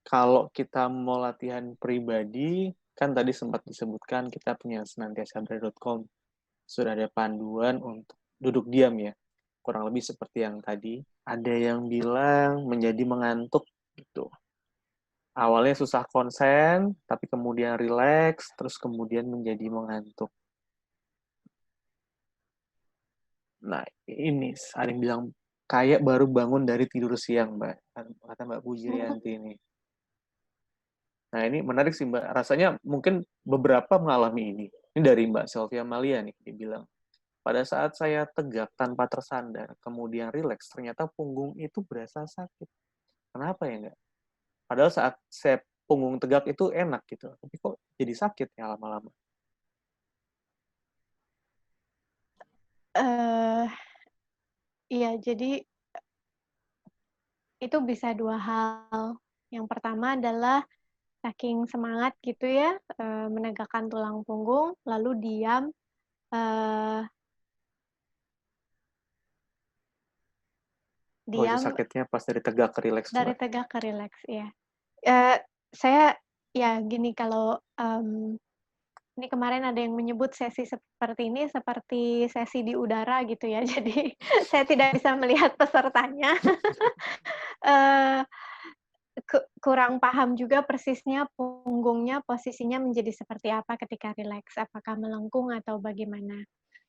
Kalau kita mau latihan pribadi, kan tadi sempat disebutkan kita punya senantiasadar.com. Sudah ada panduan untuk duduk diam ya. Kurang lebih seperti yang tadi. Ada yang bilang menjadi mengantuk gitu. Awalnya susah konsen, tapi kemudian rileks, terus kemudian menjadi mengantuk. Nah, ini ada yang bilang kayak baru bangun dari tidur siang, Mbak. Kata Mbak Pujirianti ini. Nah, ini menarik sih, Mbak. Rasanya mungkin beberapa mengalami ini. Ini dari Mbak Sylvia Malia nih, dia bilang. Pada saat saya tegak tanpa tersandar, kemudian rileks, ternyata punggung itu berasa sakit. Kenapa ya enggak? Padahal saat saya punggung tegak itu enak gitu. Tapi kok jadi sakit ya lama-lama? Eh, iya, jadi itu bisa dua hal. Yang pertama adalah saking semangat gitu ya, menegakkan tulang punggung, lalu diam, eh, Oh, itu diam sakitnya pas dari tegak ke rileks tuh, dari Mbak. tegak ke rileks, ya. Eee, saya ya gini, kalau, ini kemarin ada yang menyebut sesi seperti ini seperti sesi di udara gitu ya, jadi saya tidak bisa melihat pesertanya. Eee, kurang paham juga persisnya punggungnya posisinya menjadi seperti apa ketika rileks, apakah melengkung atau bagaimana.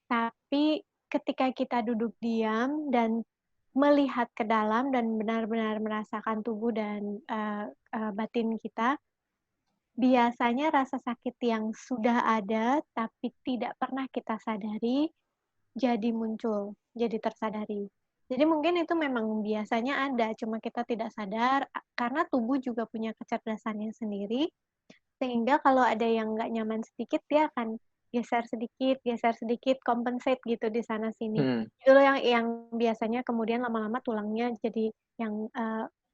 Tapi ketika kita duduk diam dan melihat ke dalam dan benar-benar merasakan tubuh dan, batin kita, biasanya rasa sakit yang sudah ada tapi tidak pernah kita sadari, jadi muncul, jadi tersadari. Jadi mungkin itu memang biasanya ada, cuma kita tidak sadar, karena tubuh juga punya kecerdasannya sendiri, sehingga kalau ada yang nggak nyaman sedikit, dia akan geser sedikit, compensate gitu di sana sini. Hmm. Itu loh yang biasanya kemudian lama-lama tulangnya jadi yang,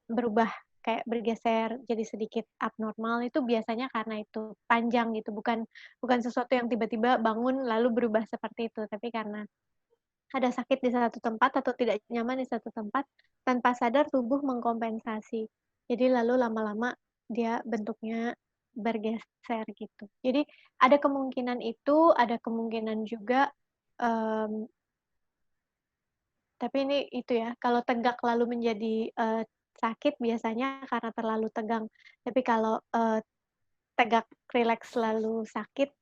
berubah, kayak bergeser jadi sedikit abnormal, itu biasanya karena itu, panjang gitu, bukan bukan sesuatu yang tiba-tiba bangun lalu berubah seperti itu, tapi karena ada sakit di satu tempat atau tidak nyaman di satu tempat, tanpa sadar tubuh mengkompensasi. Jadi lalu lama-lama dia bentuknya bergeser gitu. Jadi ada kemungkinan itu, ada kemungkinan juga, mmm, tapi ini itu ya, kalau tegak lalu menjadi, sakit biasanya karena terlalu tegang. Tapi kalau, tegak rileks lalu sakit,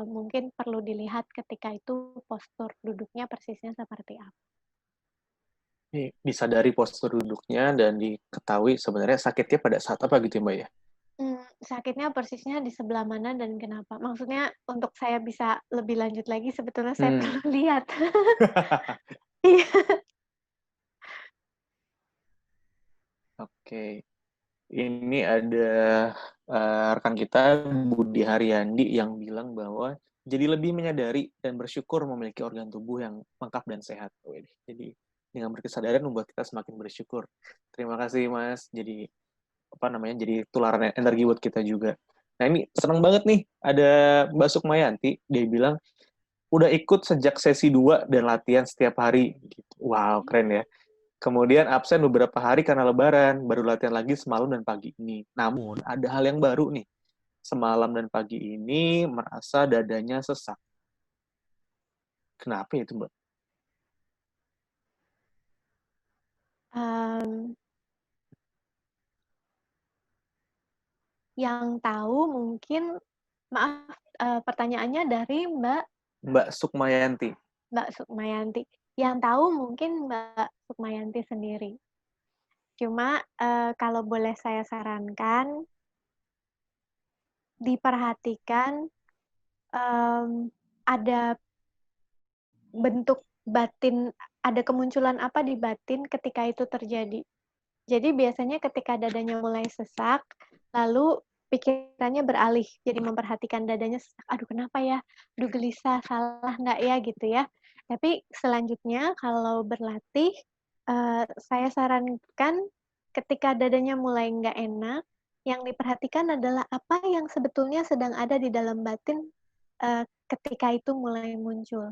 mungkin perlu dilihat ketika itu postur duduknya persisnya seperti apa. Disadari postur duduknya dan diketahui sebenarnya sakitnya pada saat apa gitu ya, Mbak ya? Sakitnya persisnya di sebelah mana dan kenapa? Maksudnya untuk saya bisa lebih lanjut lagi sebetulnya saya Hmm. perlu lihat. Iya. Oke. Ini ada rekan kita Budi Haryandi yang bilang bahwa jadi lebih menyadari dan bersyukur memiliki organ tubuh yang lengkap dan sehat. Jadi dengan berkesadaran membuat kita semakin bersyukur. Terima kasih Mas. Jadi apa namanya? Jadi tularan energi buat kita juga. Nah ini senang banget nih ada Mbak Sukmayanti. Dia bilang udah ikut sejak sesi 2 dan latihan setiap hari. Gitu. Wow keren ya. Kemudian absen beberapa hari karena lebaran, baru latihan lagi semalam dan pagi ini. Namun, ada hal yang baru nih. Semalam dan pagi ini merasa dadanya sesak. Kenapa itu, Mbak? Mmm, yang tahu mungkin, maaf, pertanyaannya dari Mbak Sukmayanti. Mbak Sukmayanti. Yang tahu mungkin Mbak Sukmayanti sendiri. Cuma, kalau boleh saya sarankan, diperhatikan, ada bentuk batin, ada kemunculan apa di batin ketika itu terjadi. Jadi biasanya ketika dadanya mulai sesak, lalu pikirannya beralih, jadi memperhatikan dadanya sesak, "Aduh kenapa ya? Aduh gelisah, salah nggak ya?" Gitu ya. Tapi selanjutnya kalau berlatih, saya sarankan ketika dadanya mulai nggak enak, yang diperhatikan adalah apa yang sebetulnya sedang ada di dalam batin, ketika itu mulai muncul.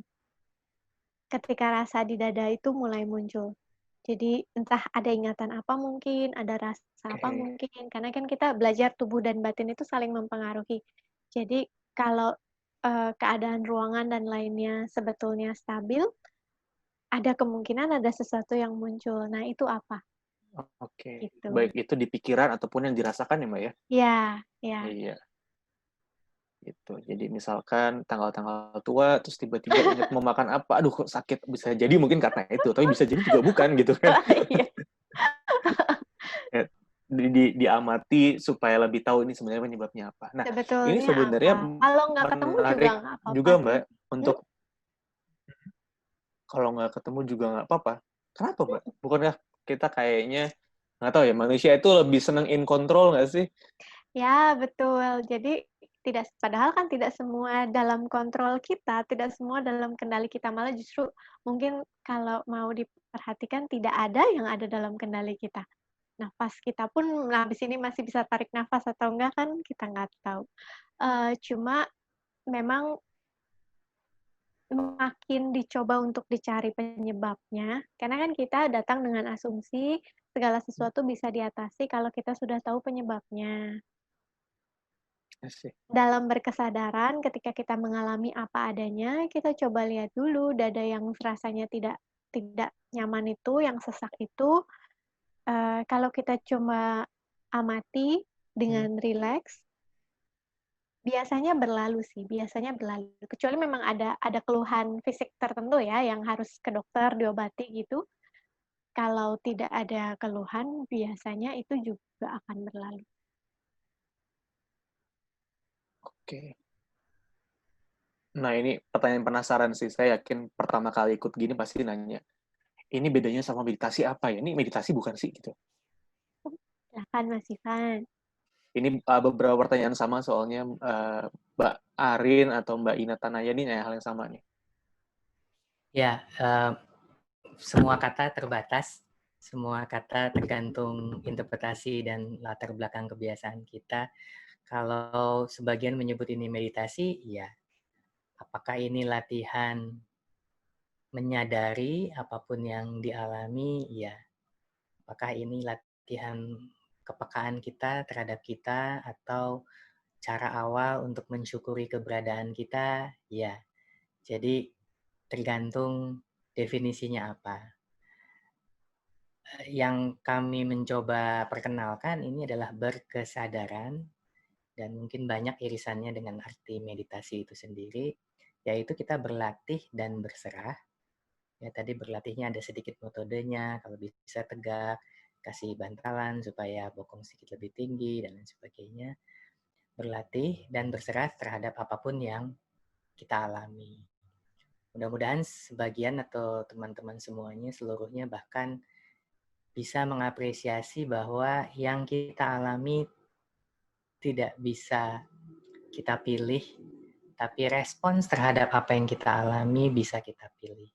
Ketika rasa di dada itu mulai muncul. Jadi entah ada ingatan apa mungkin, ada rasa seapa Oke. mungkin. Karena kan kita belajar tubuh dan batin itu saling mempengaruhi. Jadi kalau, keadaan ruangan dan lainnya sebetulnya stabil, ada kemungkinan ada sesuatu yang muncul. Nah, itu apa? Oke. Gitu. Baik itu di pikiran ataupun yang dirasakan ya, Mbak, ya? Iya iya. Iya, gitu. Jadi misalkan tanggal-tanggal tua, terus tiba-tiba inget mau makan apa, aduh kok sakit, bisa jadi mungkin karena itu, tapi bisa jadi juga bukan gitu kan. Iya, Ya, diamati supaya lebih tahu ini sebenarnya penyebabnya apa. Nah, ini sebetulnya sebenarnya apa? Kalau nggak ketemu juga menarik nggak apa-apa juga, sih. Mbak, Mhm untuk kalau nggak ketemu juga nggak apa-apa. Kenapa, Mbak? Bukankah kita kayaknya nggak tahu ya, manusia itu lebih seneng in control nggak sih? ya, betul. Jadi padahal kan tidak semua dalam kontrol kita, tidak semua dalam kendali kita, malah justru mungkin kalau mau diperhatikan tidak ada yang ada dalam kendali kita. Nafas kita pun habis ini masih bisa tarik nafas atau enggak kan kita nggak tahu. Cuma memang makin dicoba untuk dicari penyebabnya, karena kan kita datang dengan asumsi segala sesuatu bisa diatasi kalau kita sudah tahu penyebabnya. Asik. Dalam berkesadaran ketika kita mengalami apa adanya, kita coba lihat dulu dada yang rasanya tidak tidak nyaman itu, yang sesak itu, kalau kita cuma amati Hmm. dengan rileks, biasanya berlalu sih, biasanya berlalu. Kecuali memang ada keluhan fisik tertentu ya, yang harus ke dokter, diobati gitu. Kalau tidak ada keluhan, biasanya itu juga akan berlalu. Oke. Nah, ini pertanyaan penasaran sih. Saya yakin pertama kali ikut gini pasti nanya, ini bedanya sama meditasi apa ya? Ini meditasi bukan sih? Gitu. Silakan Mas Ivan. Ini beberapa pertanyaan sama soalnya Mbak Arin atau Mbak Ina Tanaya ini hal yang sama nih. Ya, semua kata terbatas, semua kata tergantung interpretasi dan latar belakang kebiasaan kita. Kalau sebagian menyebut ini meditasi, ya, apakah ini latihan menyadari apapun yang dialami? Ya, apakah ini latihan kepekaan kita terhadap kita atau cara awal untuk mensyukuri keberadaan kita? Ya, jadi tergantung definisinya apa. Yang kami mencoba perkenalkan ini adalah berkesadaran dan mungkin banyak irisannya dengan arti meditasi itu sendiri, yaitu kita berlatih dan berserah. Ya tadi berlatihnya ada sedikit metodenya, kalau bisa tegak, kasih bantalan supaya bokong sedikit lebih tinggi dan lain sebagainya. Berlatih dan berserah terhadap apapun yang kita alami. Mudah-mudahan sebagian atau teman-teman semuanya seluruhnya bahkan bisa mengapresiasi bahwa yang kita alami tidak bisa kita pilih, tapi respons terhadap apa yang kita alami bisa kita pilih.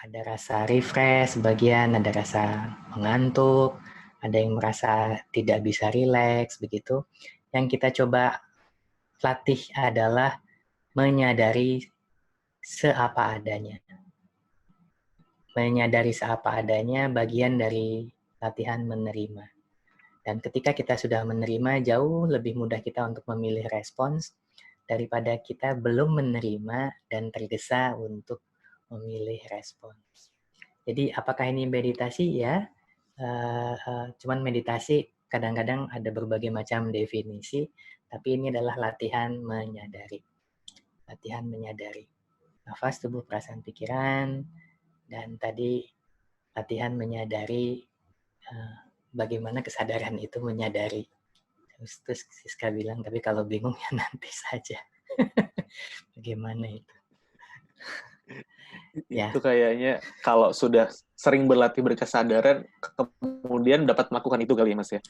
Ada rasa refresh sebagian, ada rasa mengantuk, ada yang merasa tidak bisa rileks, begitu. Yang kita coba latih adalah menyadari seapa adanya. Menyadari seapa adanya bagian dari latihan menerima. Dan ketika kita sudah menerima, jauh lebih mudah kita untuk memilih respons daripada kita belum menerima dan tergesa untuk memilih respons. Jadi apakah ini meditasi? Ya, cuman meditasi kadang-kadang ada berbagai macam definisi, tapi ini adalah latihan menyadari. Latihan menyadari. Nafas, tubuh, perasaan, pikiran, dan tadi latihan menyadari bagaimana kesadaran itu menyadari. Terus Siska bilang, tapi kalau bingung ya nanti saja. Bagaimana itu? Ya. Itu kayaknya kalau sudah sering berlatih berkesadaran, kemudian dapat melakukan itu kali ya, Mas ya?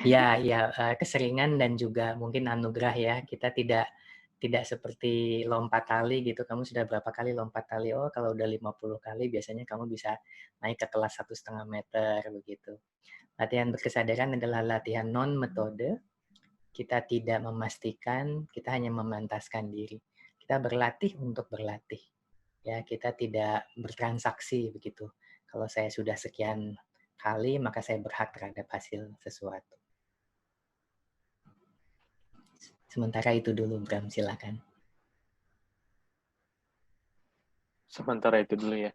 Ya, keseringan dan juga mungkin anugerah ya. Kita tidak seperti lompat tali gitu. Kamu sudah berapa kali lompat tali? Oh, kalau udah 50 kali biasanya kamu bisa naik ke kelas 1,5 meter begitu. Latihan berkesadaran adalah latihan non-metode. Kita tidak memastikan, kita hanya memantaskan diri. Kita berlatih untuk berlatih. Ya, kita tidak bertransaksi begitu. Kalau saya sudah sekian kali, maka saya berhak terhadap hasil sesuatu. Sementara itu dulu, Bram, silakan. Sementara itu dulu ya.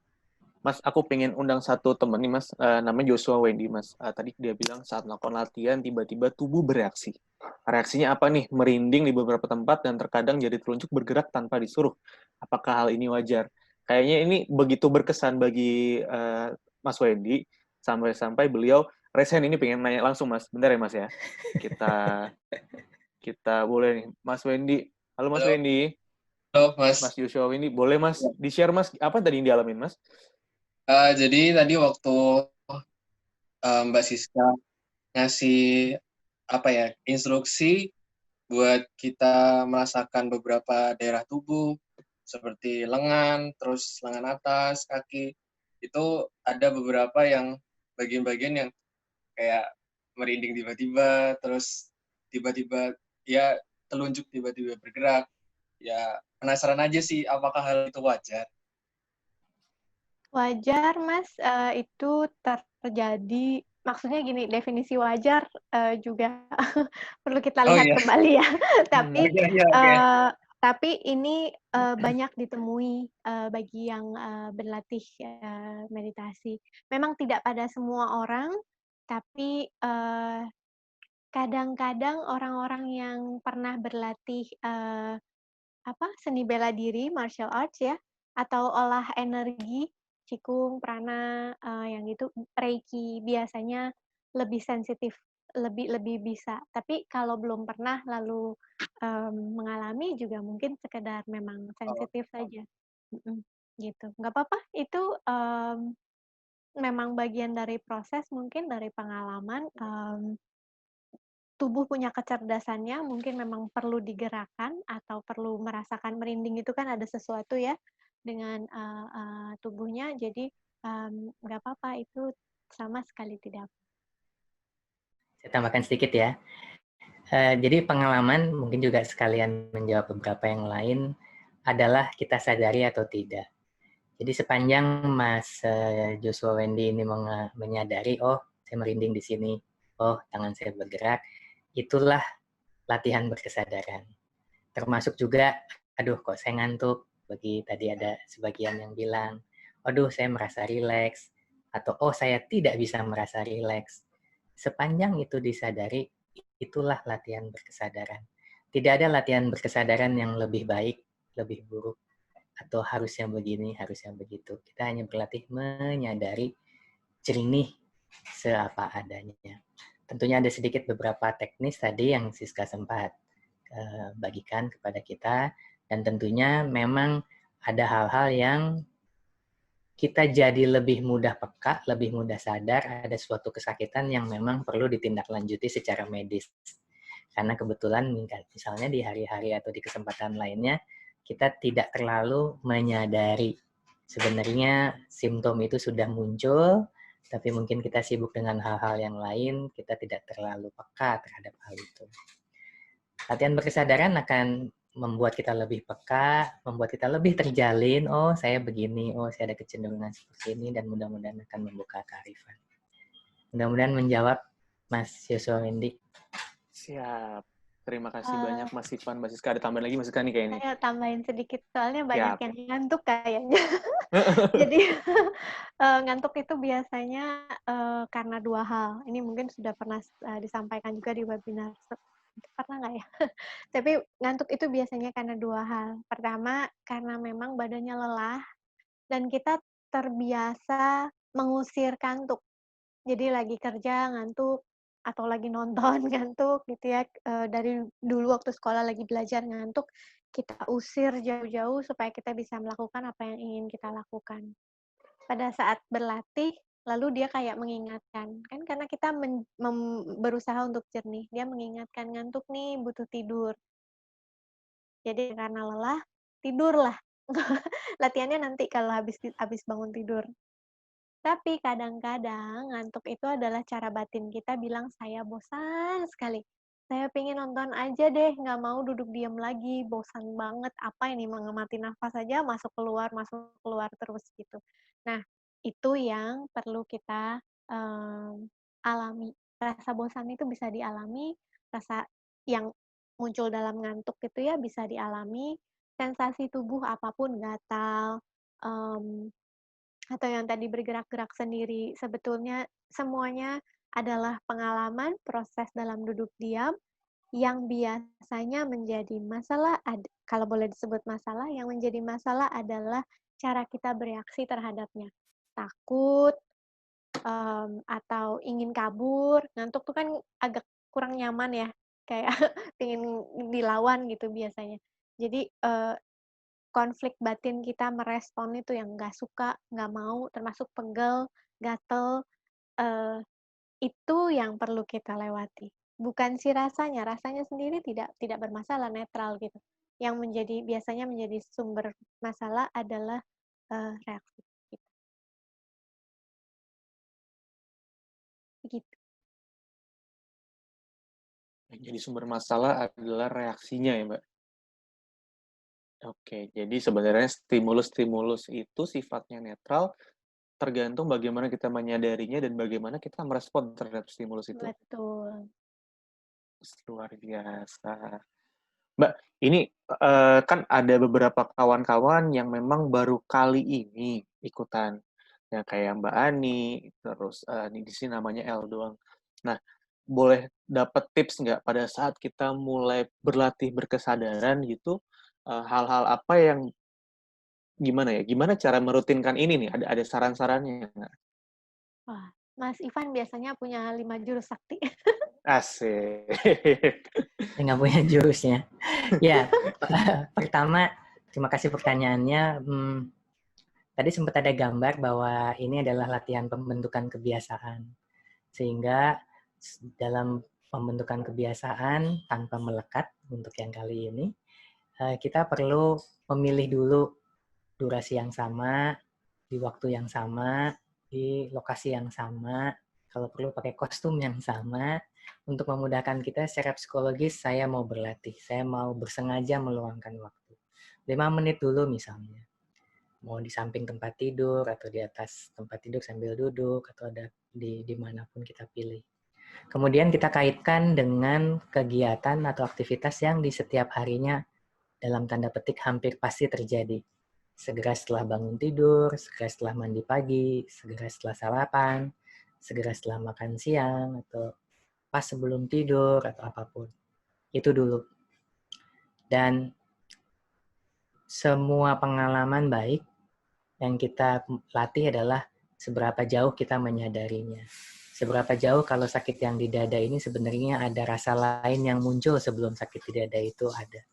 Mas, aku pengen undang satu temen nih, Mas. Namanya Joshua Wendy, Mas. Tadi dia bilang saat melakukan latihan, tiba-tiba tubuh bereaksi. Reaksinya apa nih? Merinding di beberapa tempat dan terkadang jadi telunjuk bergerak tanpa disuruh. Apakah hal ini wajar? Kayaknya ini begitu berkesan bagi Mas Wendy, sampai-sampai beliau resign. Ini pengen nanya langsung, Mas. Bentar ya, Mas ya. Kita boleh nih. Mas Wendy. Halo, Mas Halo, Wendy. halo Mas. Mas Joshua Wendy. Boleh, Mas, di-share, Mas, apa tadi yang dialamin, Mas? Jadi tadi waktu Mbak Siska ngasih instruksi buat kita merasakan beberapa daerah tubuh seperti lengan, terus lengan atas, kaki, itu ada beberapa yang bagian-bagian yang kayak merinding tiba-tiba, terus tiba-tiba ya telunjuk tiba-tiba bergerak. Ya penasaran aja sih apakah hal itu wajar? Wajar, Mas, itu terjadi maksudnya gini, definisi wajar, juga perlu kita Oh lihat iya, kembali ya. oh Tapi, iya, oke. tapi ini, banyak ditemui, bagi yang, berlatih, meditasi. Memang tidak pada semua orang, tapi, kadang-kadang orang-orang yang pernah berlatih, seni bela diri, martial arts ya, atau olah energi, qigong, prana, yang itu, reiki, biasanya lebih sensitif, lebih lebih bisa. Tapi kalau belum pernah lalu, mengalami juga mungkin sekedar memang Oh, sensitif saja. Mhm, gitu. Nggak apa-apa, itu, memang bagian dari proses mungkin dari pengalaman, tubuh punya kecerdasannya, mungkin memang perlu digerakkan atau perlu merasakan merinding itu kan ada sesuatu ya dengan, tubuhnya. Jadi, nggak apa-apa, itu sama sekali tidak. Saya tambahkan sedikit ya. Jadi pengalaman mungkin juga sekalian menjawab beberapa yang lain adalah kita sadari atau tidak. Jadi sepanjang Mas Joshua Wendy ini menyadari, oh saya merinding di sini, oh tangan saya bergerak, itulah latihan berkesadaran. Termasuk juga, aduh kok saya ngantuk, bagi tadi ada sebagian yang bilang, aduh saya merasa rileks, atau oh saya tidak bisa merasa rileks. Sepanjang itu disadari, itulah latihan berkesadaran. Tidak ada latihan berkesadaran yang lebih baik, lebih buruk, atau harusnya begini, harusnya begitu. Kita hanya berlatih menyadari jernih seapa adanya. Tentunya ada sedikit beberapa teknis tadi yang Siska sempat bagikan kepada kita, dan tentunya memang ada hal-hal yang kita jadi lebih mudah peka, lebih mudah sadar ada suatu kesakitan yang memang perlu ditindaklanjuti secara medis. Karena kebetulan misalnya di hari-hari atau di kesempatan lainnya, kita tidak terlalu menyadari sebenarnya simptom itu sudah muncul, tapi mungkin kita sibuk dengan hal-hal yang lain, kita tidak terlalu peka terhadap hal itu. Latihan berkesadaran akan membuat kita lebih peka, membuat kita lebih terjalin, oh saya begini, oh saya ada kecenderungan seperti ini, dan mudah-mudahan akan membuka kearifan. Mudah-mudahan menjawab Mas Joshua Wendy. Siap. Terima kasih banyak Mas Ivan, Mbak Siska. Ada tambahan lagi Mas Siska nih kayaknya. Saya tambahin sedikit, soalnya banyak Siap. yang ngantuk kayaknya. Jadi, ngantuk itu biasanya, karena 2 hal. Ini mungkin sudah pernah disampaikan juga di webinar pernah nggak ya? Tapi ngantuk itu biasanya karena 2 hal. Pertama, karena memang badannya lelah dan kita terbiasa mengusir kantuk. Jadi lagi kerja ngantuk, atau lagi nonton ngantuk gitu ya, dari dulu waktu sekolah lagi belajar ngantuk, kita usir jauh-jauh supaya kita bisa melakukan apa yang ingin kita lakukan. Pada saat berlatih, lalu dia kayak mengingatkan, kan karena kita berusaha untuk jernih, dia mengingatkan, "Ngantuk nih, butuh tidur." Jadi karena lelah, tidurlah. Latihannya nanti kalau habis bangun tidur. Tapi kadang-kadang ngantuk itu adalah cara batin kita bilang, "Saya bosan sekali. Saya pengen nonton aja deh, nggak mau duduk diam lagi, bosan banget. Apa ini mengamati nafas saja masuk keluar terus," gitu. Nah, itu yang perlu kita alami. Rasa bosan itu bisa dialami, rasa yang muncul dalam ngantuk gitu ya bisa dialami, sensasi tubuh apapun, gatal, atau yang tadi bergerak-gerak sendiri, sebetulnya semuanya adalah pengalaman, proses dalam duduk diam, yang biasanya menjadi masalah, kalau boleh disebut masalah, yang menjadi masalah adalah cara kita bereaksi terhadapnya. Takut, atau ingin kabur, ngantuk tuh kan agak kurang nyaman ya, kayak pengen dilawan gitu biasanya. Jadi, konflik batin kita merespon itu yang nggak suka, nggak mau, termasuk pegel, gatel, eee, itu yang perlu kita lewati. Bukan si rasanya, rasanya sendiri tidak bermasalah, netral gitu. Yang biasanya menjadi sumber masalah adalah, reaksi kita, begitu. Yang jadi sumber masalah adalah reaksinya ya, Mbak? Oke, jadi sebenarnya stimulus-stimulus itu sifatnya netral, tergantung bagaimana kita menyadarinya dan bagaimana kita merespon terhadap stimulus itu. Betul. Luar biasa. Mbak, ini kan ada beberapa kawan-kawan yang memang baru kali ini ikutan. Ya kayak Mbak Ani, terus di sini namanya El doang. Nah, boleh dapat tips nggak pada saat kita mulai berlatih berkesadaran gitu, hal-hal apa yang gimana cara merutinkan ini nih? Ada saran-sarannya nggak? Wah, Mas Ivan biasanya punya 5 jurus sakti. Asik. Saya nggak punya jurusnya. Ya, pertama, terima kasih pertanyaannya. Tadi sempat ada gambar bahwa ini adalah latihan pembentukan kebiasaan. Sehingga dalam pembentukan kebiasaan tanpa melekat untuk yang kali ini, kita perlu memilih dulu durasi yang sama, di waktu yang sama, di lokasi yang sama, kalau perlu pakai kostum yang sama, untuk memudahkan kita secara psikologis, saya mau berlatih, saya mau bersengaja meluangkan waktu. 5 menit dulu misalnya. Mau di samping tempat tidur, atau di atas tempat tidur sambil duduk, atau ada di manapun kita pilih. Kemudian kita kaitkan dengan kegiatan atau aktivitas yang di setiap harinya dalam tanda petik hampir pasti terjadi. Segera setelah bangun tidur, segera setelah mandi pagi, segera setelah sarapan, segera setelah makan siang, atau pas sebelum tidur, atau apapun. Itu dulu. Dan semua pengalaman baik yang kita latih adalah seberapa jauh kita menyadarinya. Seberapa jauh kalau sakit yang di dada ini sebenarnya ada rasa lain yang muncul sebelum sakit di dada itu ada.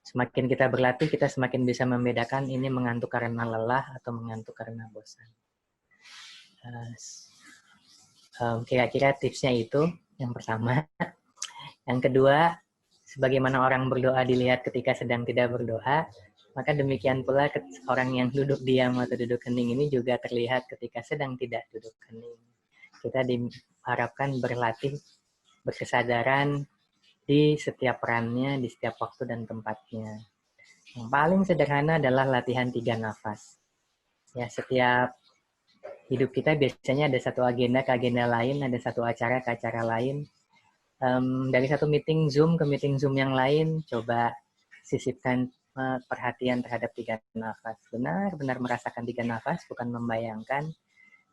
Semakin kita berlatih, kita semakin bisa membedakan ini mengantuk karena lelah atau mengantuk karena bosan. Kira-kira tipsnya itu yang pertama. Yang kedua, sebagaimana orang berdoa dilihat ketika sedang tidak berdoa, maka demikian pula orang yang duduk diam atau duduk hening ini juga terlihat ketika sedang tidak duduk hening. Kita diharapkan berlatih berkesadaran di setiap perannya, di setiap waktu dan tempatnya. Yang paling sederhana adalah latihan 3 nafas. Ya, setiap hidup kita biasanya ada satu agenda ke agenda lain, ada satu acara ke acara lain. Dari satu meeting Zoom ke meeting Zoom yang lain, coba sisipkan perhatian terhadap 3 nafas. Benar-benar merasakan 3 nafas, bukan membayangkan.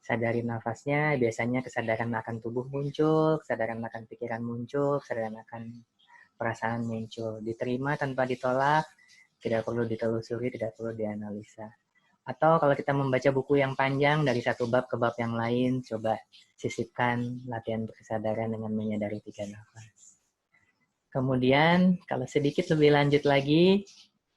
Sadari nafasnya, biasanya kesadaran akan tubuh muncul, kesadaran akan pikiran muncul, kesadaran akan perasaan muncul. Diterima tanpa ditolak, tidak perlu ditelusuri, tidak perlu dianalisa. Atau kalau kita membaca buku yang panjang dari satu bab ke bab yang lain, coba sisipkan latihan berkesadaran dengan menyadari 3 nafas. Kemudian, kalau sedikit lebih lanjut lagi,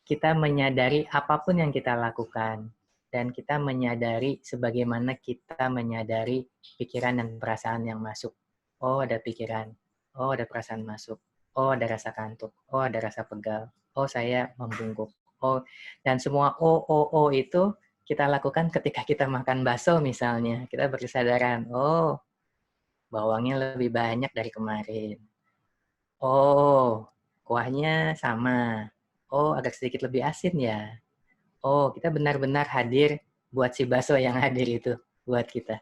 kita menyadari apapun yang kita lakukan. Dan kita menyadari sebagaimana kita menyadari pikiran dan perasaan yang masuk. Oh, ada pikiran. Oh, ada perasaan masuk. Oh, ada rasa kantuk. Oh, ada rasa pegal. Oh, saya membungkuk. Oh, dan semua oh itu kita lakukan ketika kita makan bakso misalnya. Kita berkesadaran, oh, bawangnya lebih banyak dari kemarin. Oh, kuahnya sama. Oh, agak sedikit lebih asin ya. Oh, kita benar-benar hadir buat si bakso yang hadir itu, buat kita.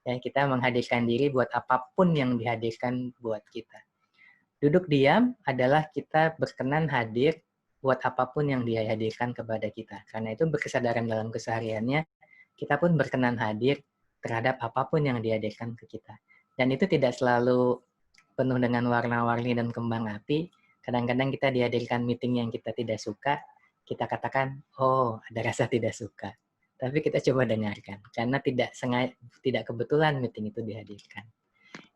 Ya, kita menghadirkan diri buat apapun yang dihadirkan buat kita. Duduk diam adalah kita berkenan hadir buat apapun yang dia hadirkan kepada kita. Karena itu berkesadaran dalam kesehariannya, kita pun berkenan hadir terhadap apapun yang dihadirkan ke kita. Dan itu tidak selalu penuh dengan warna-warni dan kembang api. Kadang-kadang kita dihadirkan meeting yang kita tidak suka, kita katakan, oh ada rasa tidak suka. Tapi kita coba dengarkan, karena tidak kebetulan meeting itu dihadirkan.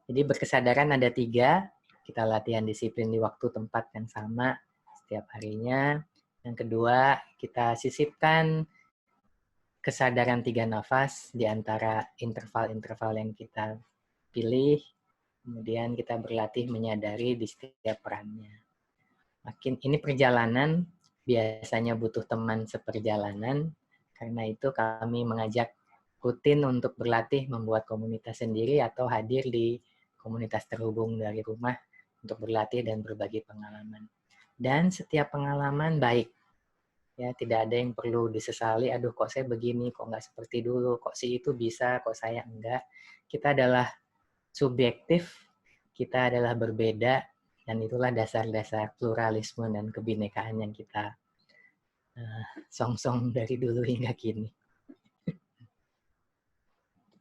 Jadi berkesadaran ada 3, kita latihan disiplin di waktu tempat yang sama setiap harinya. Yang kedua, kita sisipkan kesadaran 3 nafas di antara interval-interval yang kita pilih. Kemudian kita berlatih menyadari di setiap perannya. Ini perjalanan, biasanya butuh teman seperjalanan. Karena itu kami mengajak rutin untuk berlatih membuat komunitas sendiri atau hadir di komunitas terhubung dari rumah untuk berlatih dan berbagi pengalaman. Dan setiap pengalaman baik. Ya, tidak ada yang perlu disesali, aduh kok saya begini, kok nggak seperti dulu, kok si itu bisa, kok saya enggak. Kita adalah subjektif, kita adalah berbeda, dan itulah dasar-dasar pluralisme dan kebinekaan yang kita song-song dari dulu hingga kini.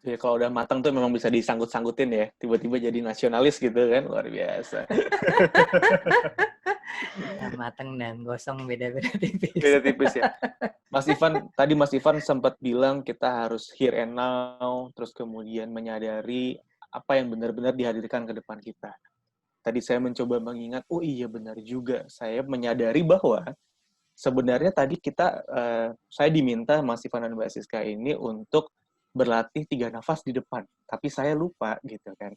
Ya, kalau udah matang tuh memang bisa disangkut-sangkutin ya. Tiba-tiba jadi nasionalis gitu kan. Luar biasa. Nah, matang dan gosong beda-beda tipis. Beda tipis ya. Tadi Mas Ivan sempat bilang kita harus here and now, terus kemudian menyadari apa yang benar-benar dihadirkan ke depan kita. Tadi saya mencoba mengingat, oh iya benar juga. Saya menyadari bahwa sebenarnya tadi saya diminta Mas Ivan dan Mbak Siska ini untuk berlatih 3 nafas di depan. Tapi saya lupa gitu kan.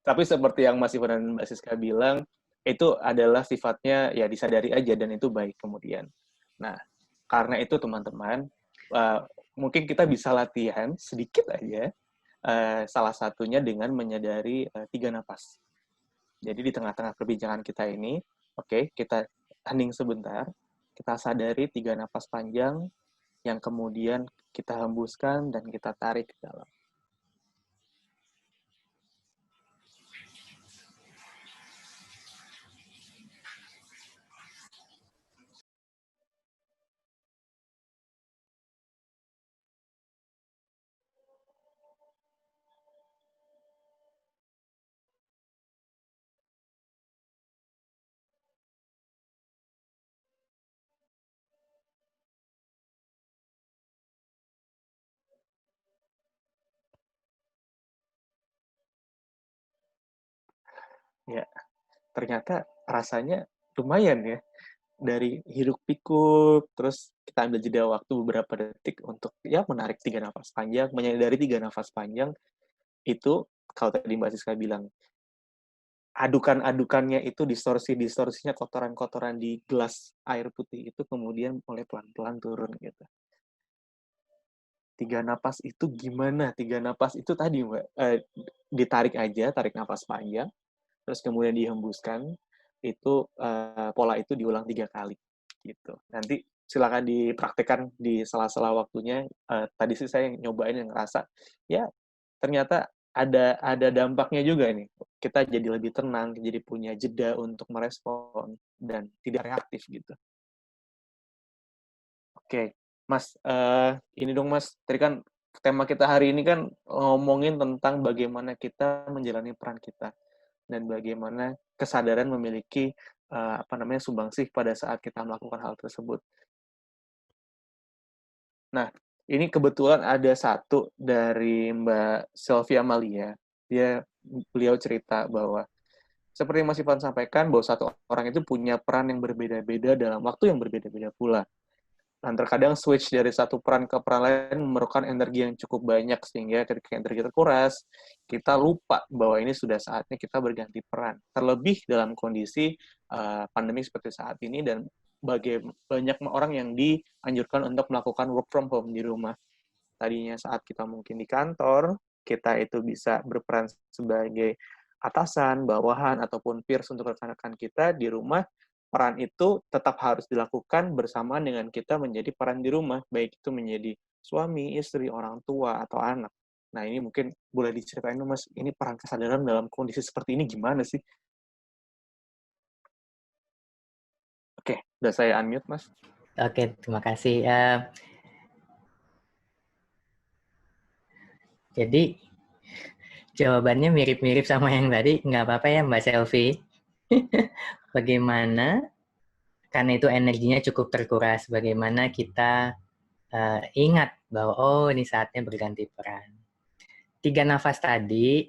Tapi seperti yang Mas Ivan dan Mbak Siska bilang, itu adalah sifatnya ya disadari aja dan itu baik kemudian. Nah, karena itu teman-teman, mungkin kita bisa latihan sedikit aja, salah satunya dengan menyadari 3 nafas. Jadi di tengah-tengah perbincangan kita ini, oke, kita hening sebentar, kita sadari 3 nafas panjang, yang kemudian kita hembuskan dan kita tarik ke dalam. Ya, ternyata rasanya lumayan ya. Dari hiruk pikuk, terus kita ambil jeda waktu beberapa detik untuk ya menarik 3 nafas panjang, menyadari 3 nafas panjang, itu kalau tadi Mbak Siska bilang, adukan-adukannya itu, distorsinya, kotoran-kotoran di gelas air putih itu kemudian mulai pelan-pelan turun gitu. 3 napas itu gimana? 3 napas itu tadi Mbak, ditarik aja, tarik napas panjang, terus kemudian dihembuskan, itu pola itu diulang 3 kali gitu. Nanti silakan dipraktekkan di sela-sela waktunya. Tadi sih saya nyobain yang ngerasa ya ternyata ada dampaknya juga nih. Kita jadi lebih tenang, jadi punya jeda untuk merespon dan tidak reaktif gitu. Oke, Mas, ini dong Mas, tadi kan tema kita hari ini kan ngomongin tentang bagaimana kita menjalani peran kita dan bagaimana kesadaran memiliki sumbangsih pada saat kita melakukan hal tersebut. Nah, ini kebetulan ada satu dari Mbak Sylvia Malia. Beliau cerita bahwa seperti yang Mas Ivan sampaikan bahwa satu orang itu punya peran yang berbeda-beda dalam waktu yang berbeda-beda pula. Dan terkadang switch dari satu peran ke peran lain memerlukan energi yang cukup banyak, sehingga ketika energi terkuras, kita lupa bahwa ini sudah saatnya kita berganti peran. Terlebih dalam kondisi pandemi seperti saat ini, dan banyak orang yang dianjurkan untuk melakukan work from home di rumah. Tadinya saat kita mungkin di kantor, kita itu bisa berperan sebagai atasan, bawahan, ataupun peers untuk rekan-rekan kita di rumah. Peran itu tetap harus dilakukan bersamaan dengan kita menjadi peran di rumah, baik itu menjadi suami, istri, orang tua, atau anak. Nah, ini mungkin boleh diceritain dong, Mas, ini peran kesadaran dalam kondisi seperti ini gimana sih? Oke, udah saya unmute, Mas. Oke, terima kasih. Jadi jawabannya mirip-mirip sama yang tadi, nggak apa-apa ya Mbak Selvi. Bagaimana, karena itu energinya cukup terkuras, bagaimana kita ingat bahwa oh ini saatnya berganti peran. 3 nafas tadi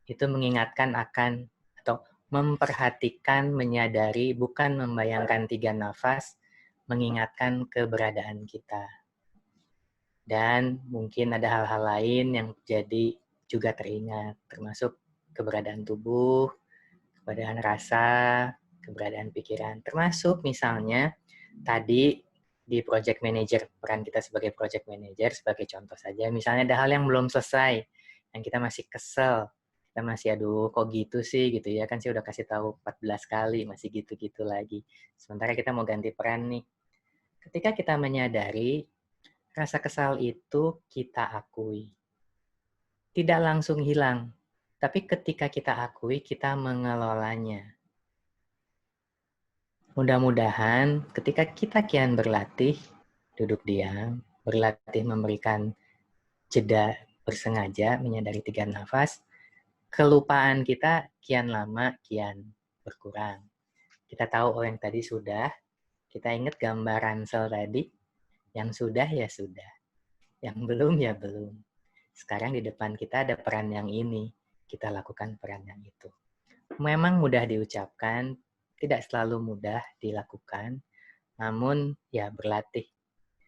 itu mengingatkan akan atau memperhatikan, menyadari, bukan membayangkan 3 nafas, mengingatkan keberadaan kita. Dan mungkin ada hal-hal lain yang jadi juga teringat, termasuk keberadaan tubuh, keberadaan rasa, keberadaan pikiran. Termasuk misalnya tadi di project manager, peran kita sebagai project manager, sebagai contoh saja, misalnya ada hal yang belum selesai, yang kita masih kesel, kita masih aduh kok gitu sih gitu ya, kan saya udah kasih tahu 14 kali, masih gitu-gitu lagi. Sementara kita mau ganti peran nih. Ketika kita menyadari, rasa kesal itu kita akui. Tidak langsung hilang, tapi ketika kita akui, kita mengelolanya. Mudah-mudahan ketika kita kian berlatih, duduk diam, berlatih memberikan jeda bersengaja, menyadari 3 nafas, kelupaan kita kian lama, kian berkurang. Kita tahu, oh yang tadi sudah, kita ingat gambar ransel tadi, yang sudah ya sudah, yang belum ya belum. Sekarang di depan kita ada peran yang ini, kita lakukan peran yang itu. Memang mudah diucapkan, tidak selalu mudah dilakukan, namun ya berlatih.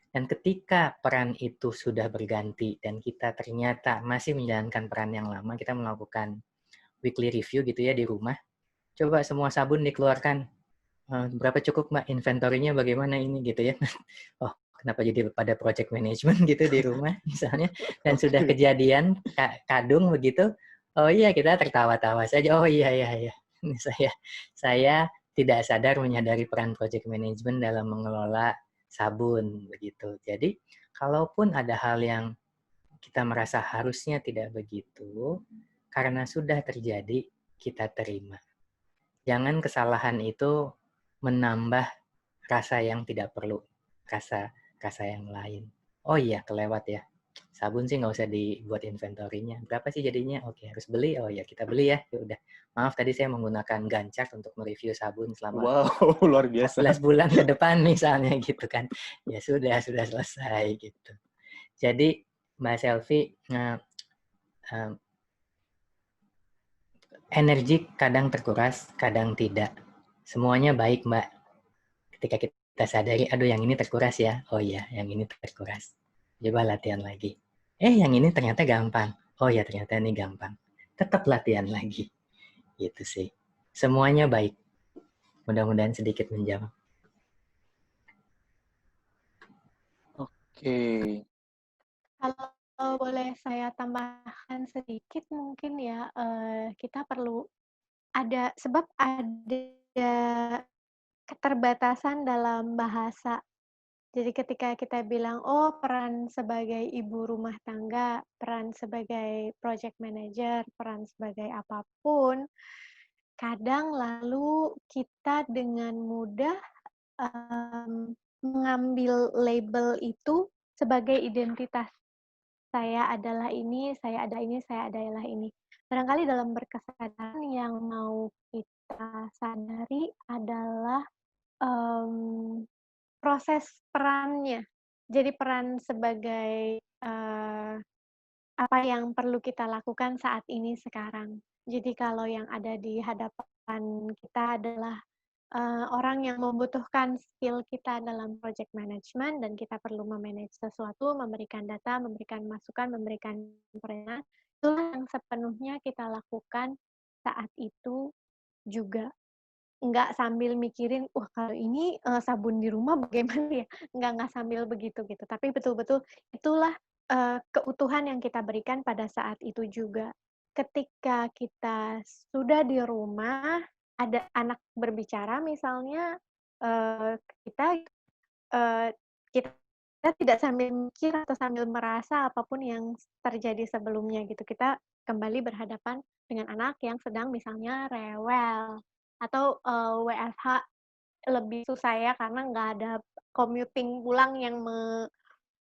Dan ketika peran itu sudah berganti dan kita ternyata masih menjalankan peran yang lama, kita melakukan weekly review gitu ya di rumah. Coba semua sabun dikeluarkan. Berapa cukup Mbak? Inventory-nya bagaimana ini gitu ya. Oh, kenapa jadi pada project management gitu di rumah misalnya. Dan sudah kejadian kadung begitu. Oh iya, kita tertawa-tawa saja. Oh iya. Saya tidak sadar menyadari peran project management dalam mengelola sabun begitu. Jadi, kalaupun ada hal yang kita merasa harusnya tidak begitu, karena sudah terjadi, kita terima. Jangan kesalahan itu menambah rasa yang tidak perlu, rasa yang lain. Oh iya, kelewat ya. Sabun sih nggak usah dibuat inventory-nya. Berapa sih jadinya? Oke, harus beli. Oh ya, kita beli ya. Ya udah. Maaf tadi saya menggunakan Ganchart untuk mereview sabun selama Wow, luar biasa. 14 bulan ke depan misalnya gitu kan. Ya sudah selesai gitu. Jadi Mbak Selvi, energi kadang terkuras, kadang tidak. Semuanya baik Mbak. Ketika kita sadari, aduh yang ini terkuras ya. Oh iya, yang ini terkuras. Coba latihan lagi. Yang ini ternyata gampang. Oh ya, ternyata ini gampang. Tetap latihan lagi. Gitu sih. Semuanya baik. Mudah-mudahan sedikit menjawab. Oke. Kalau boleh saya tambahkan sedikit mungkin ya, kita perlu sebab ada keterbatasan dalam bahasa. Jadi ketika kita bilang, oh peran sebagai ibu rumah tangga, peran sebagai project manager, peran sebagai apapun, kadang lalu kita dengan mudah mengambil label itu sebagai identitas. Saya adalah ini, saya ada ini, saya adalah ini. Barangkali dalam berkesadaran yang mau kita sadari adalah proses perannya. Jadi peran sebagai apa yang perlu kita lakukan saat ini sekarang. Jadi kalau yang ada di hadapan kita adalah orang yang membutuhkan skill kita dalam project management dan kita perlu memanage sesuatu, memberikan data, memberikan masukan, memberikan peran, itulah yang sepenuhnya kita lakukan saat itu juga. Nggak sambil mikirin, wah kalau ini sabun di rumah bagaimana ya? Nggak sambil begitu gitu. Tapi betul-betul itulah keutuhan yang kita berikan pada saat itu juga. Ketika kita sudah di rumah, ada anak berbicara misalnya, kita kita tidak sambil mikir atau sambil merasa apapun yang terjadi sebelumnya gitu. Kita kembali berhadapan dengan anak yang sedang misalnya rewel atau WFH lebih susah ya karena nggak ada commuting pulang yang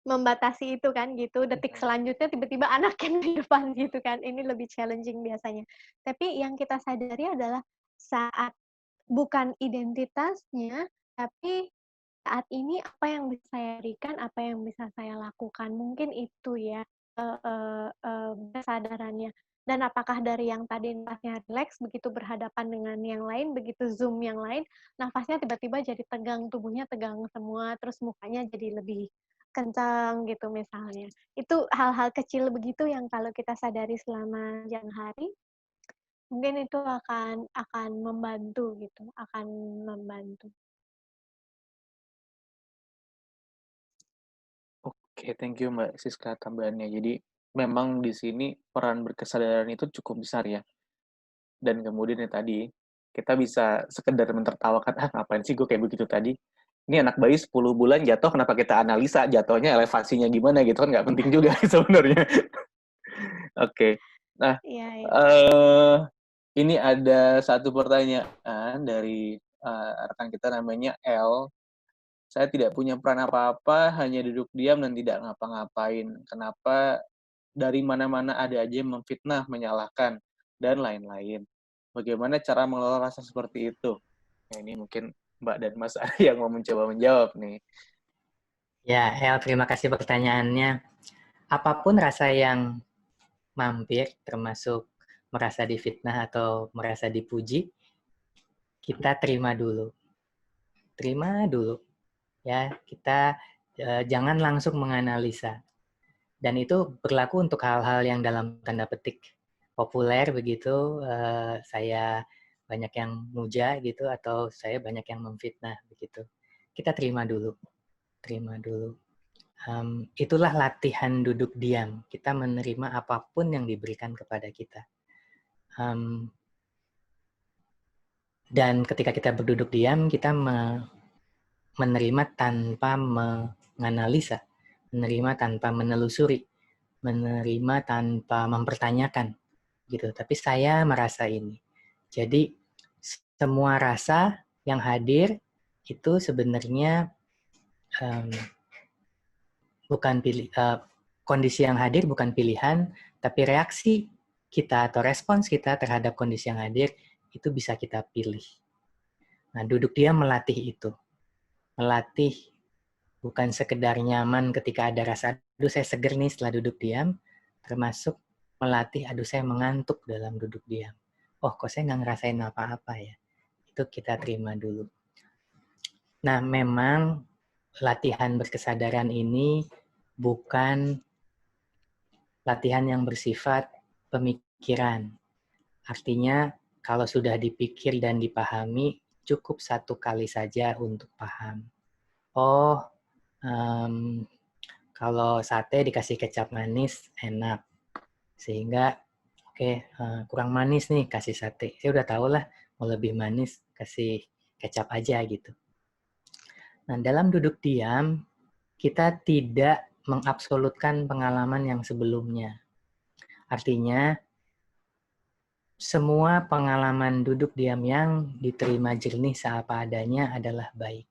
membatasi itu kan gitu. Detik selanjutnya tiba-tiba anak yang di depan gitu kan. Ini lebih challenging biasanya. Tapi yang kita sadari adalah saat bukan identitasnya, tapi saat ini apa yang bisa saya berikan, apa yang bisa saya lakukan. Mungkin itu ya, kesadarannya. Dan apakah dari yang tadi nafasnya rileks, begitu berhadapan dengan yang lain, begitu Zoom yang lain, nafasnya tiba-tiba jadi tegang, tubuhnya tegang semua, terus mukanya jadi lebih kencang gitu misalnya. Itu hal-hal kecil begitu yang kalau kita sadari selama siang hari, mungkin itu akan membantu gitu, akan membantu. Oke, thank you Mbak Siska tambahannya. Jadi memang di sini peran berkesadaran itu cukup besar ya. Dan kemudian ya tadi, kita bisa sekedar mentertawakan, ngapain sih gue kayak begitu tadi. Ini anak bayi 10 bulan jatuh, kenapa kita analisa jatuhnya elevasinya gimana gitu kan, nggak penting juga sebenarnya. Oke, nah Iya, iya. ini ada satu pertanyaan dari rekan kita namanya L. Saya tidak punya peran apa-apa, hanya duduk diam dan tidak ngapa-ngapain. Kenapa dari mana-mana ada aja yang memfitnah, menyalahkan, dan lain-lain. Bagaimana cara mengelola rasa seperti itu? Nah, ini mungkin Mbak dan Mas ada yang mau mencoba menjawab nih. Ya, El, terima kasih pertanyaannya. Apapun rasa yang mampir, termasuk merasa difitnah atau merasa dipuji, kita terima dulu. Terima dulu. Ya, kita jangan langsung menganalisa. Dan itu berlaku untuk hal-hal yang dalam tanda petik populer begitu, saya banyak yang muja gitu, atau saya banyak yang memfitnah begitu. Kita terima dulu. Terima dulu. Itulah latihan duduk diam. Kita menerima apapun yang diberikan kepada kita. Dan ketika kita berduduk diam, kita menerima tanpa menganalisa, menerima tanpa menelusuri, menerima tanpa mempertanyakan, gitu. Tapi saya merasa ini. Jadi semua rasa yang hadir itu sebenarnya bukan kondisi yang hadir bukan pilihan, tapi reaksi kita atau respons kita terhadap kondisi yang hadir itu bisa kita pilih. Nah, duduk diam melatih itu. Melatih bukan sekedar nyaman ketika ada rasa, aduh saya seger nih setelah duduk diam, termasuk melatih, aduh saya mengantuk dalam duduk diam. Oh, kok saya nggak ngerasain apa-apa ya? Itu kita terima dulu. Nah, memang latihan berkesadaran ini bukan latihan yang bersifat pemikiran. Artinya, kalau sudah dipikir dan dipahami, cukup satu kali saja untuk paham. Oh, kalau sate dikasih kecap manis, enak. Sehingga, kurang manis nih, kasih sate. Saya udah tahu lah, mau lebih manis, kasih kecap aja gitu. Nah, dalam duduk diam, kita tidak mengabsolutkan pengalaman yang sebelumnya. Artinya, semua pengalaman duduk diam yang diterima jernih seapa adanya adalah baik.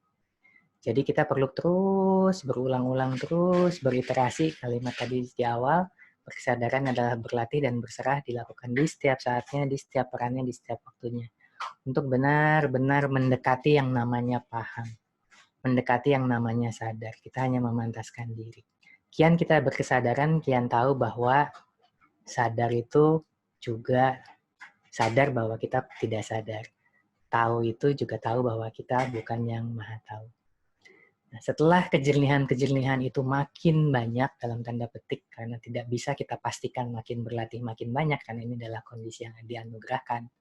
Jadi kita perlu terus berulang-ulang, terus beriterasi kalimat tadi di awal. Kesadaran adalah berlatih dan berserah, dilakukan di setiap saatnya, di setiap perannya, di setiap waktunya. Untuk benar-benar mendekati yang namanya paham. Mendekati yang namanya sadar. Kita hanya memantaskan diri. Kian kita berkesadaran, kian tahu bahwa sadar itu juga sadar bahwa kita tidak sadar. Tahu itu juga tahu bahwa kita bukan yang maha tahu. Nah, setelah kejernihan-kejernihan itu makin banyak dalam tanda petik, karena tidak bisa kita pastikan makin berlatih makin banyak, karena ini adalah kondisi yang dianugerahkan,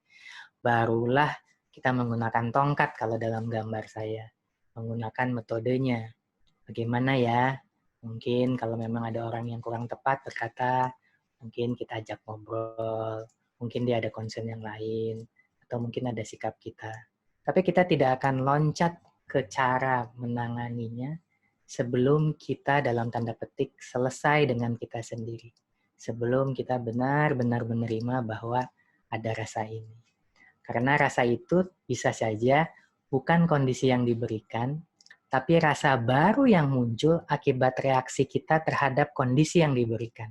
barulah kita menggunakan tongkat kalau dalam gambar saya. Menggunakan metodenya. Bagaimana ya? Mungkin kalau memang ada orang yang kurang tepat berkata, mungkin kita ajak ngobrol, mungkin dia ada concern yang lain, atau mungkin ada sikap kita. Tapi kita tidak akan loncat ke cara menanganinya sebelum kita dalam tanda petik selesai dengan kita sendiri. Sebelum kita benar-benar menerima bahwa ada rasa ini. Karena rasa itu bisa saja bukan kondisi yang diberikan, tapi rasa baru yang muncul akibat reaksi kita terhadap kondisi yang diberikan.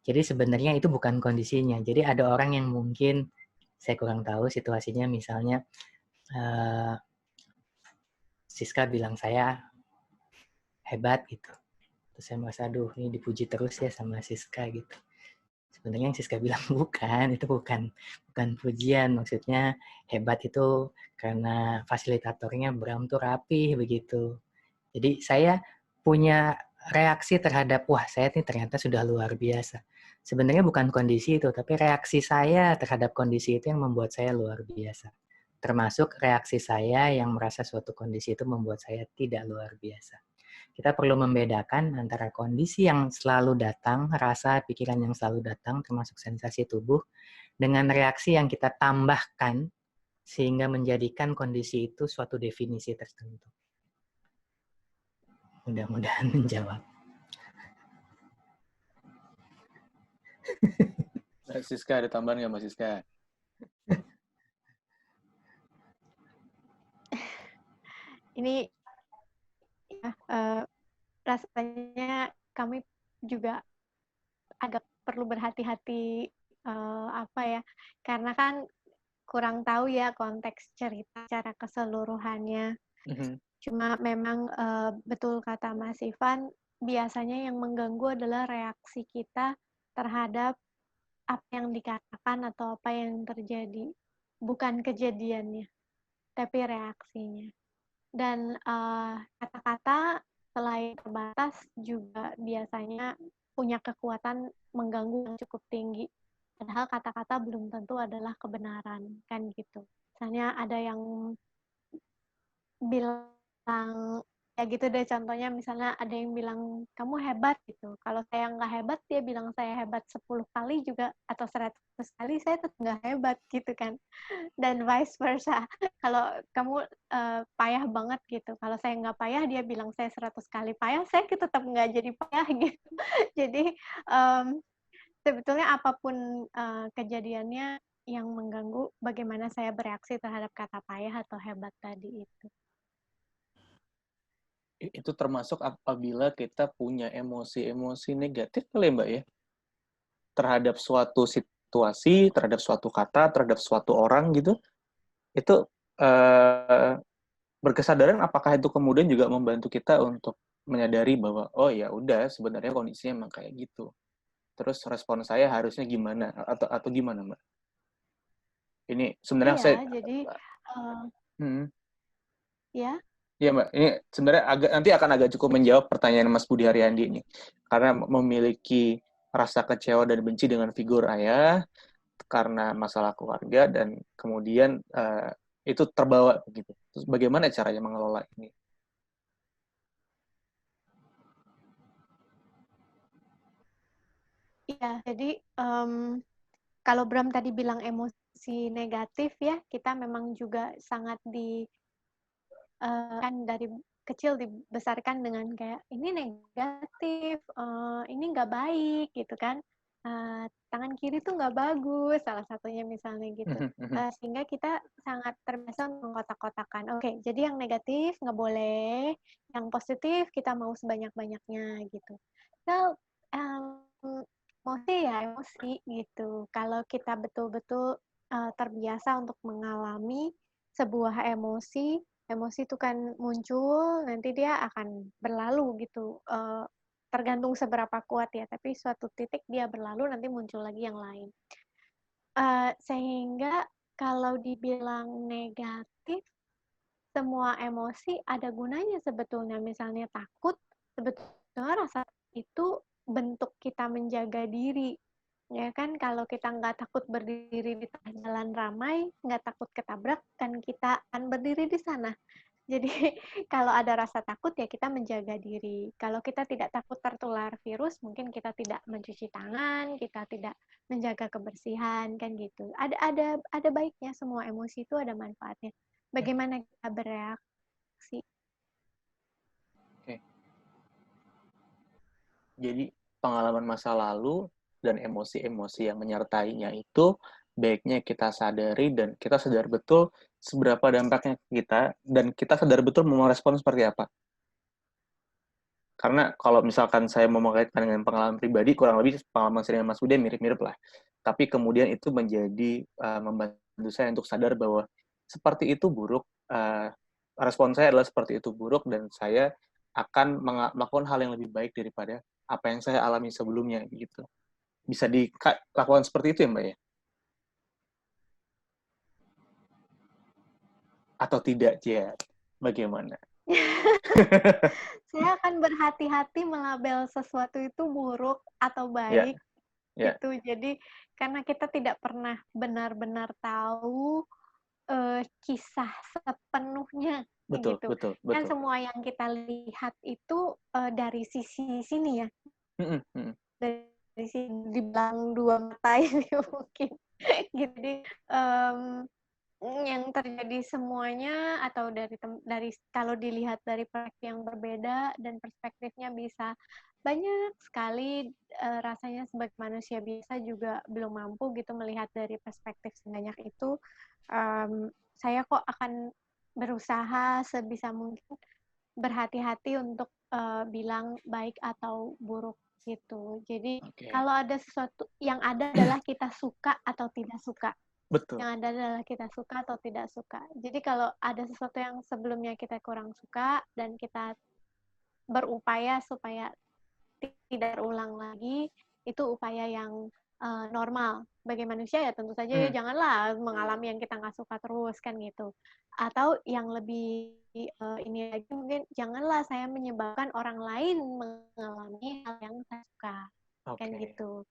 Jadi sebenarnya itu bukan kondisinya. Jadi ada orang yang mungkin, saya kurang tahu situasinya, misalnya Siska bilang saya hebat gitu. Terus saya merasa, aduh ini dipuji terus ya sama Siska gitu. Sebenarnya yang Siska bilang bukan, itu bukan pujian. Maksudnya hebat itu karena fasilitatornya Bram tuh rapih begitu. Jadi saya punya reaksi terhadap, wah saya ini ternyata sudah luar biasa. Sebenarnya bukan kondisi itu, tapi reaksi saya terhadap kondisi itu yang membuat saya luar biasa. Termasuk reaksi saya yang merasa suatu kondisi itu membuat saya tidak luar biasa. Kita perlu membedakan antara kondisi yang selalu datang, rasa, pikiran yang selalu datang, termasuk sensasi tubuh, dengan reaksi yang kita tambahkan sehingga menjadikan kondisi itu suatu definisi tertentu. Mudah-mudahan menjawab. Siska, ada tambahan nggak Mas Siska? Ini ya, rasanya kami juga agak perlu berhati-hati apa ya, karena kan kurang tahu ya konteks cerita secara keseluruhannya. Cuma memang betul kata Mas Ivan, biasanya yang mengganggu adalah reaksi kita terhadap apa yang dikatakan atau apa yang terjadi. Bukan kejadiannya, tapi reaksinya. Dan kata-kata selain terbatas juga biasanya punya kekuatan mengganggu yang cukup tinggi. Padahal kata-kata belum tentu adalah kebenaran, kan gitu. Misalnya ada yang bilang, ya gitu deh contohnya, misalnya ada yang bilang, kamu hebat gitu. Kalau saya nggak hebat, dia bilang saya hebat 10 kali juga, atau 100 kali, saya tetap nggak hebat gitu kan. Dan vice versa. Kalau kamu payah banget gitu. Kalau saya nggak payah, dia bilang saya 100 kali payah, saya tetap nggak jadi payah gitu. Jadi sebetulnya apapun kejadiannya yang mengganggu bagaimana saya bereaksi terhadap kata payah atau hebat tadi itu. Itu termasuk apabila kita punya emosi-emosi negatif kali ya Mbak ya? Terhadap suatu situasi, terhadap suatu kata, terhadap suatu orang gitu. Itu berkesadaran apakah itu kemudian juga membantu kita untuk menyadari bahwa oh ya udah sebenarnya kondisinya emang kayak gitu. Terus respon saya harusnya gimana atau gimana Mbak? Ini sebenarnya iya, saya jadi ya. Iya Mbak, ini sebenarnya nanti akan agak cukup menjawab pertanyaan Mas Budi Haryandi ini. Karena memiliki rasa kecewa dan benci dengan figur ayah karena masalah keluarga dan kemudian itu terbawa begitu. Terus bagaimana caranya mengelola ini? Iya, jadi kalau Bram tadi bilang emosi negatif ya, kita memang juga sangat kan dari kecil dibesarkan dengan kayak ini negatif, ini nggak baik gitu kan, tangan kiri tuh nggak bagus, salah satunya misalnya gitu. Sehingga kita sangat terbiasa mengkotak-kotakan. Oke, jadi yang negatif nggak boleh, yang positif kita mau sebanyak-banyaknya gitu. So, emosi ya emosi gitu. Kalau kita betul-betul terbiasa untuk mengalami sebuah emosi itu kan muncul, nanti dia akan berlalu gitu. Tergantung seberapa kuat ya, tapi suatu titik dia berlalu, nanti muncul lagi yang lain. Sehingga kalau dibilang negatif, semua emosi ada gunanya sebetulnya. Misalnya takut, sebetulnya rasa itu bentuk kita menjaga diri. Ya kan, kalau kita nggak takut berdiri di tengah jalan ramai, nggak takut ketabrak, kan kita akan berdiri di sana. Jadi kalau ada rasa takut ya kita menjaga diri. Kalau kita tidak takut tertular virus, mungkin kita tidak mencuci tangan, kita tidak menjaga kebersihan kan gitu. Ada baiknya, semua emosi itu ada manfaatnya. Bagaimana kita bereaksi? Oke. Jadi pengalaman masa lalu dan emosi-emosi yang menyertainya itu baiknya kita sadari dan kita sadar betul seberapa dampaknya ke kita dan kita sadar betul mau merespon seperti apa. Karena kalau misalkan saya mau mengaitkan dengan pengalaman pribadi, kurang lebih pengalaman saya dengan Mas Bude mirip-mirip lah. Tapi kemudian itu menjadi membantu saya untuk sadar bahwa seperti itu buruk, respon saya adalah seperti itu buruk, dan saya akan melakukan hal yang lebih baik daripada apa yang saya alami sebelumnya gitu. Bisa dilakukan seperti itu ya Mbak ya? Atau tidak, ya? Bagaimana? Saya akan berhati-hati melabel sesuatu itu buruk atau Ya, baik ya. gitu. Jadi karena kita tidak pernah benar-benar tahu kisah sepenuhnya Betul, gitu. betul, Kan betul. semua yang kita lihat itu dari sisi sini ya. Dari sini dibilang dua mata ini mungkin. Jadi yang terjadi semuanya atau dari kalau dilihat dari perspektif yang berbeda dan perspektifnya bisa banyak sekali, rasanya sebagai manusia biasa juga belum mampu gitu melihat dari perspektif sebanyak itu. Saya kok akan berusaha sebisa mungkin berhati-hati untuk bilang baik atau buruk gitu. Jadi kalau ada sesuatu yang ada adalah kita suka atau tidak suka. Betul. Yang ada adalah kita suka atau tidak suka. Jadi kalau ada sesuatu yang sebelumnya kita kurang suka dan kita berupaya supaya tidak terulang lagi, itu upaya yang normal. Bagi manusia ya tentu saja ya janganlah mengalami yang kita nggak suka terus kan gitu. Atau yang lebih ini lagi mungkin janganlah saya menyebabkan orang lain mengalami hal yang saya suka. Kan gitu.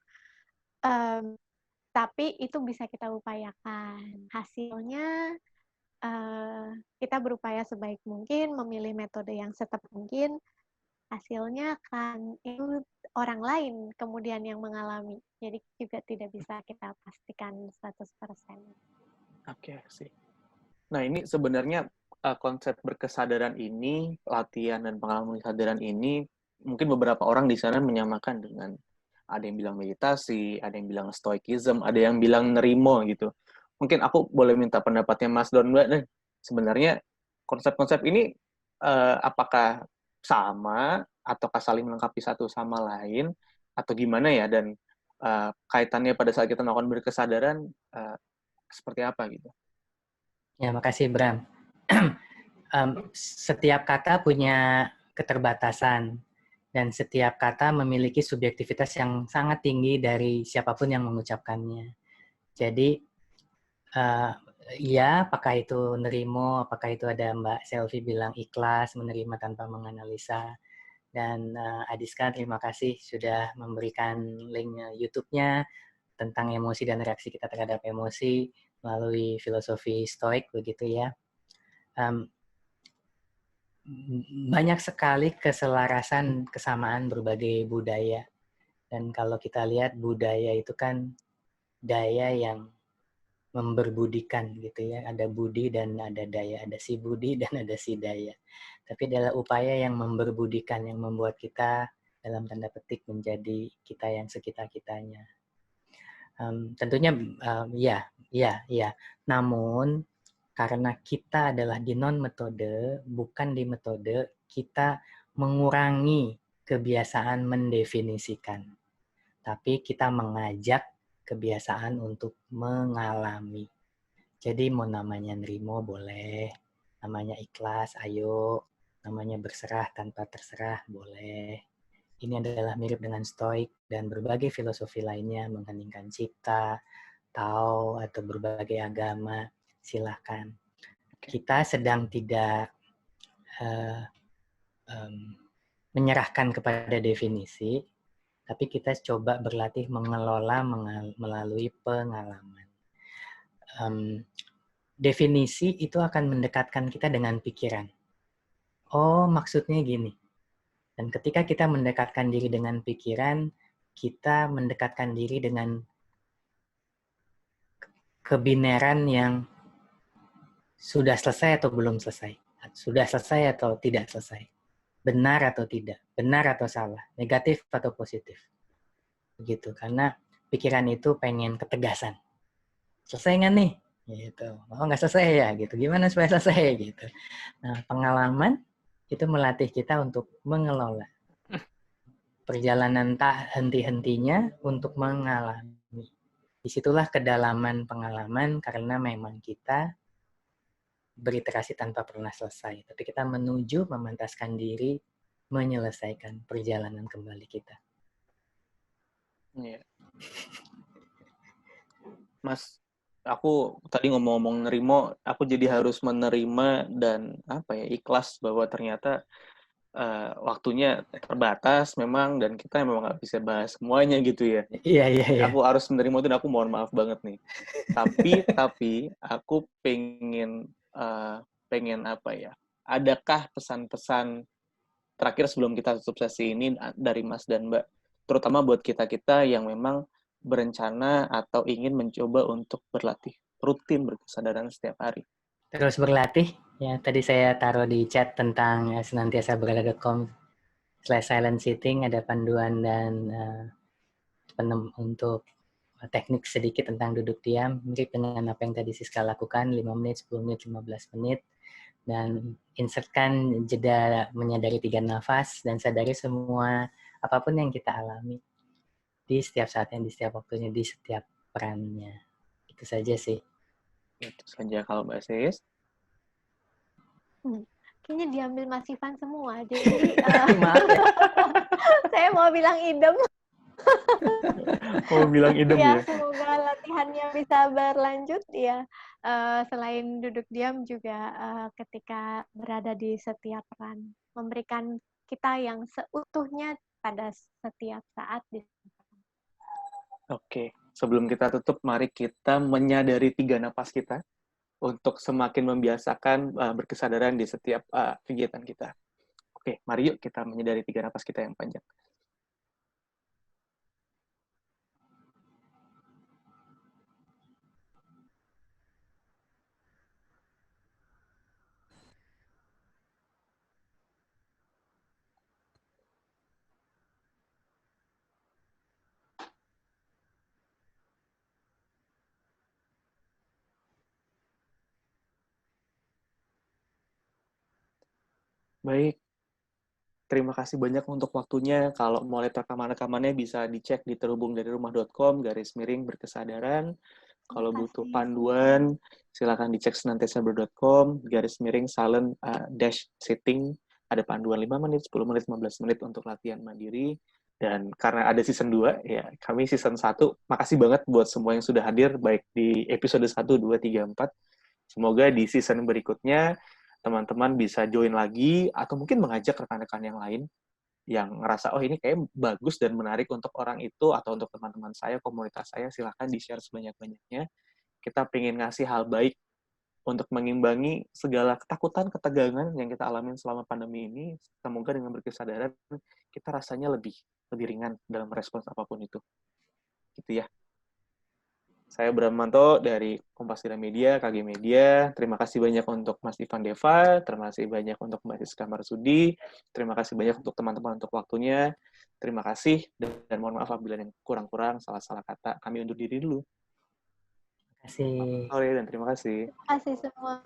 Tapi itu bisa kita upayakan. Hasilnya kita berupaya sebaik mungkin, memilih metode yang setepat mungkin. Hasilnya kan itu orang lain kemudian yang mengalami. Jadi juga tidak bisa kita pastikan 100%. Oke sih. Nah ini sebenarnya konsep berkesadaran ini, latihan dan pengalaman kesadaran ini, mungkin beberapa orang di sana menyamakan dengan ada yang bilang meditasi, ada yang bilang stoicism, ada yang bilang nerimo gitu. Mungkin aku boleh minta pendapatnya Mas Don Mbak. Sebenarnya konsep-konsep ini apakah sama ataukah saling melengkapi satu sama lain atau gimana ya, dan kaitannya pada saat kita melakukan berkesadaran seperti apa gitu? Ya, makasih Bram. Setiap kata punya keterbatasan dan setiap kata memiliki subjektivitas yang sangat tinggi dari siapapun yang mengucapkannya. Jadi, ya, apakah itu nerimo, apakah itu ada Mbak Selvi bilang ikhlas, menerima tanpa menganalisa. Dan Adiska, terima kasih sudah memberikan link YouTube-nya tentang emosi dan reaksi kita terhadap emosi melalui filosofi stoik, begitu ya. Banyak sekali keselarasan, kesamaan berbagai budaya. Dan kalau kita lihat budaya itu kan daya yang memberbudikan gitu ya. Ada budi dan ada daya, ada si budi dan ada si daya. Tapi adalah upaya yang memberbudikan, yang membuat kita dalam tanda petik menjadi kita yang sekitar-kitanya. Tentunya ya. Namun karena kita adalah di non-metode, bukan di metode, kita mengurangi kebiasaan mendefinisikan. Tapi kita mengajak kebiasaan untuk mengalami. Jadi mau namanya nerimo boleh, namanya ikhlas, ayo, namanya berserah tanpa terserah boleh. Ini adalah mirip dengan stoik dan berbagai filosofi lainnya, mengheningkan cipta, Tao, atau berbagai agama, silahkan. Kita sedang tidak menyerahkan kepada definisi, tapi kita coba berlatih mengelola melalui pengalaman. Definisi itu akan mendekatkan kita dengan pikiran. Oh, maksudnya gini. Dan ketika kita mendekatkan diri dengan pikiran, kita mendekatkan diri dengan kebineran yang sudah selesai atau belum selesai, sudah selesai atau tidak selesai. benar atau tidak, benar atau salah, negatif atau positif. Begitu, karena pikiran itu pengen ketegasan. Selesai nggak nih? Gitu. Oh, nggak selesai ya? Gitu. Gimana supaya selesai? Gitu. Nah, pengalaman itu melatih kita untuk mengelola perjalanan tak henti-hentinya untuk mengalami. Disitulah kedalaman pengalaman karena memang kita beriterasi tanpa pernah selesai. Tapi kita menuju memantaskan diri menyelesaikan perjalanan kembali kita. Iya. Mas, aku tadi ngomong-ngomong nerimo, aku jadi harus menerima dan ikhlas bahwa ternyata waktunya terbatas memang dan kita memang nggak bisa bahas semuanya gitu ya. Iya. Aku harus menerima itu dan aku mohon maaf banget nih. Tapi aku pengen adakah pesan-pesan terakhir sebelum kita tutup sesi ini dari Mas dan Mbak, terutama buat kita-kita yang memang berencana atau ingin mencoba untuk berlatih rutin berkesadaran setiap hari. Terus berlatih, ya tadi saya taruh di chat tentang senantiasaberada.com/silent sitting, ada panduan dan untuk teknik sedikit tentang duduk diam, mirip dengan apa yang tadi Siska lakukan, 5 menit, 10 menit, 15 menit, dan insertkan jeda menyadari 3 nafas, dan sadari semua apapun yang kita alami di setiap saatnya, di setiap waktunya, di setiap perannya. Itu saja sih. Itu saja kalau Mbak Sis. Kayaknya diambil Mas Ivan semua, jadi Maaf ya. saya mau bilang idem. Mau bilang idem ya? Semoga latihannya bisa berlanjut ya. Selain duduk diam juga ketika berada di setiap peran, memberikan kita yang seutuhnya pada setiap saat. Oke, sebelum kita tutup, mari kita menyadari 3 napas kita untuk semakin membiasakan berkesadaran di setiap kegiatan kita. Oke, mari yuk kita menyadari 3 napas kita yang panjang. Baik, terima kasih banyak untuk waktunya. Kalau mau lihat rekaman-rekamannya bisa dicek di terhubung-dari-rumah.com/berkesadaran. Kalau butuh panduan, silakan dicek senantiasa.com/silent-sitting. Ada panduan 5 menit, 10 menit, 15 menit untuk latihan mandiri. Dan karena ada season 2, ya kami season 1. Makasih banget buat semua yang sudah hadir, baik di episode 1, 2, 3, 4. Semoga di season berikutnya, teman-teman bisa join lagi, atau mungkin mengajak rekan-rekan yang lain yang ngerasa, oh ini kayak bagus dan menarik untuk orang itu, atau untuk teman-teman saya, komunitas saya, silahkan di-share sebanyak-banyaknya. Kita pengen ngasih hal baik untuk mengimbangi segala ketakutan, ketegangan yang kita alamin selama pandemi ini. Semoga dengan berkesadaran, kita rasanya lebih ringan dalam respons apapun itu. Gitu ya. Saya Bramanto dari Kompas Media, KG Media. Terima kasih banyak untuk Mas Ivan Deva, terima kasih banyak untuk Mbak Siska Marsudi, terima kasih banyak untuk teman-teman untuk waktunya. Terima kasih, dan mohon maaf apabila yang kurang-kurang, salah-salah kata. Kami undur diri dulu. Terima kasih. Sore dan terima kasih. Terima kasih semua.